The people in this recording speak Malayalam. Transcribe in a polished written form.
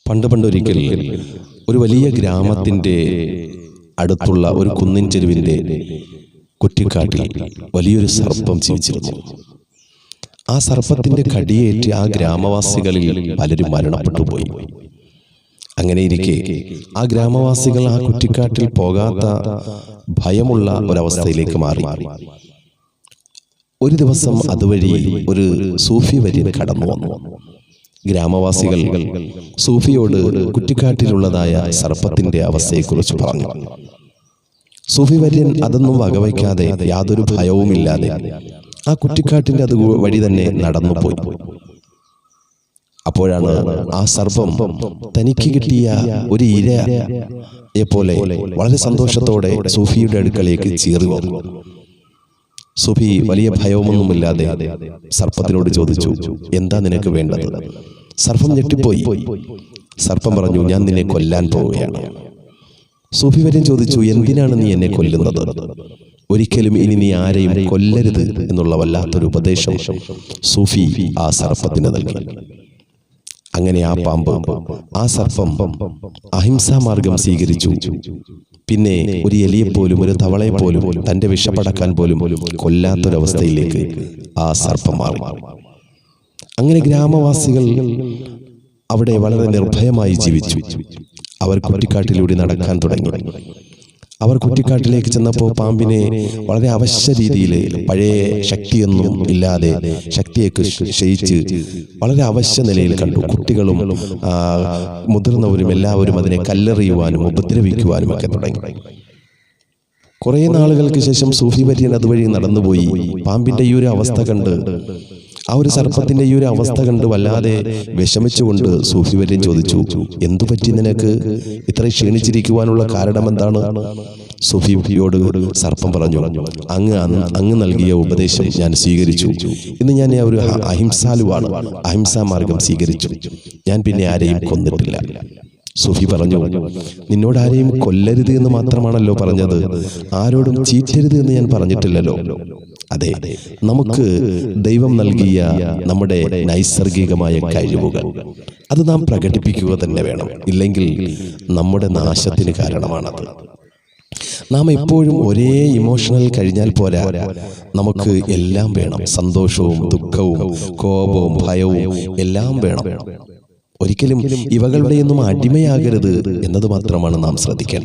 പണ്ടൊരിക്കൽ ഒരു വലിയ ഗ്രാമത്തിൻ്റെ അടുത്തുള്ള ഒരു കുന്നിൻ ചെരുവിൻ്റെ കുറ്റിക്കാട്ടിൽ വലിയൊരു സർപ്പം ജീവിച്ചിരുന്നു. ആ സർപ്പത്തിൻ്റെ കടിയേറ്റ് ആ ഗ്രാമവാസികളിൽ പലരും മരണപ്പെട്ടുപോയി. അങ്ങനെയിരിക്കെ ആ ഗ്രാമവാസികൾ ആ കുറ്റിക്കാട്ടിൽ പോകാത്ത ഭയമുള്ള ഒരവസ്ഥയിലേക്ക് മാറി. ഒരു ദിവസം അതുവഴി ഒരു സൂഫി വര്യൻ കടന്നു വന്നു. ഗ്രാമവാസികൾ സൂഫിയോട് കുറ്റിക്കാട്ടിലുള്ളതായ സർപ്പത്തിന്റെ അവസ്ഥയെക്കുറിച്ച് പറഞ്ഞു. സൂഫി വര്യൻ അതൊന്നും വകവയ്ക്കാതെ യാതൊരു ഭയവുമില്ലാതെ ആ കുറ്റിക്കാട്ടിന്റെ അത് വഴി തന്നെ നടന്നുപോയി. അപ്പോഴാണ് ആ സർപ്പം തനിക്ക് കിട്ടിയ ഒരു ഇരയെ പോലെ വളരെ സന്തോഷത്തോടെ സൂഫിയുടെ അടുക്കലേക്ക് ചീറി വന്നു. സൂഫി വലിയ ഭയവുമൊന്നുമില്ലാതെ സർപ്പത്തിനോട് ചോദിച്ചു, എന്താ നിനക്ക് വേണ്ടത്? സർപ്പം ഞെട്ടിപ്പോയി. സർപ്പം പറഞ്ഞു, ഞാൻ നിന്നെ കൊല്ലാൻ പോവുകയാണ്. സൂഫി വര്യൻ ചോദിച്ചു, എന്തിനാണ് നീ എന്നെ കൊല്ലുന്നത്? ഒരിക്കലും ഇനി നീ ആരെയും കൊല്ലരുത് എന്നുള്ള വല്ലാത്തൊരു ഉപദേശം സൂഫി ആ സർപ്പത്തിന് നൽകി. അങ്ങനെ ആ പാമ്പ്, ആ സർപ്പം അഹിംസാ മാർഗം സ്വീകരിച്ചു. പിന്നെ ഒരു എലിയെപ്പോലും ഒരു തവളയെപ്പോലും തന്റെ വിഷപ്പടക്കാൻ പോലും കൊല്ലാത്തൊരവസ്ഥയിലേക്ക് ആ സർപ്പം മാറി. അങ്ങനെ ഗ്രാമവാസികൾ അവിടെ വളരെ നിർഭയമായി ജീവിച്ചു. അവർ കുറ്റിക്കാട്ടിലൂടെ നടക്കാൻ തുടങ്ങി. അവർ കുറ്റിക്കാട്ടിലേക്ക് ചെന്നപ്പോൾ പാമ്പിനെ വളരെ അവശ്യ രീതിയിൽ, പഴയ ശക്തിയൊന്നും ഇല്ലാതെ ശക്തിയൊക്കെ ക്ഷയിച്ച് വളരെ അവശ്യ നിലയിൽ കണ്ടു. കുട്ടികളും മുതിർന്നവരും എല്ലാവരും അതിനെ കല്ലെറിയുവാനും ഉപദ്രവിക്കുവാനും ഒക്കെ തുടങ്ങി. കുറെ നാളുകൾക്ക് ശേഷം സൂഫി വര്യൻ അതുവഴി നടന്നുപോയി. പാമ്പിന്റെ ഈ ഒരു അവസ്ഥ കണ്ട്, ആ ഒരു സർപ്പത്തിന്റെ ഈ ഒരു അവസ്ഥ കണ്ട് വല്ലാതെ വിഷമിച്ചുകൊണ്ട് സൂഫി വര്യൻ ചോദിച്ചു, എന്തു പറ്റി നിനക്ക് ഇത്ര ക്ഷീണിച്ചിരിക്കുവാനുള്ള കാരണം എന്താണ്? സൂഫിയോട് സർപ്പം പറഞ്ഞു, അങ്ങ് നൽകിയ ഉപദേശം ഞാൻ സ്വീകരിച്ചു. ഇന്ന് ഞാൻ ഒരു അഹിംസാലുവാണ്, അഹിംസാ മാർഗം സ്വീകരിച്ചു. ഞാൻ പിന്നെ ആരെയും കൊന്നിട്ടില്ല. സൂഫി പറഞ്ഞു, നിന്നോട് ആരെയും കൊല്ലരുത് എന്ന് മാത്രമാണല്ലോ പറഞ്ഞത്, ആരോടും ചീറ്റരുത് എന്ന് ഞാൻ പറഞ്ഞിട്ടില്ലല്ലോ. അതെ, നമുക്ക് ദൈവം നൽകിയ നമ്മുടെ നൈസർഗികമായ കഴിവുകൾ അത് നാം പ്രകടിപ്പിക്കുക തന്നെ വേണം. ഇല്ലെങ്കിൽ നമ്മുടെ നാശത്തിന് കാരണമാണത്. നാം എപ്പോഴും ഒരേ ഇമോഷണൽ കഴിഞ്ഞാൽ പോരാ, നമുക്ക് എല്ലാം വേണം. സന്തോഷവും ദുഃഖവും കോപവും ഭയവും എല്ലാം വേണം. ഒരിക്കലും ഇവകളുടെയൊന്നും അടിമയാകരുത് എന്നത് മാത്രമാണ് നാം ശ്രദ്ധിക്കേണ്ടത്.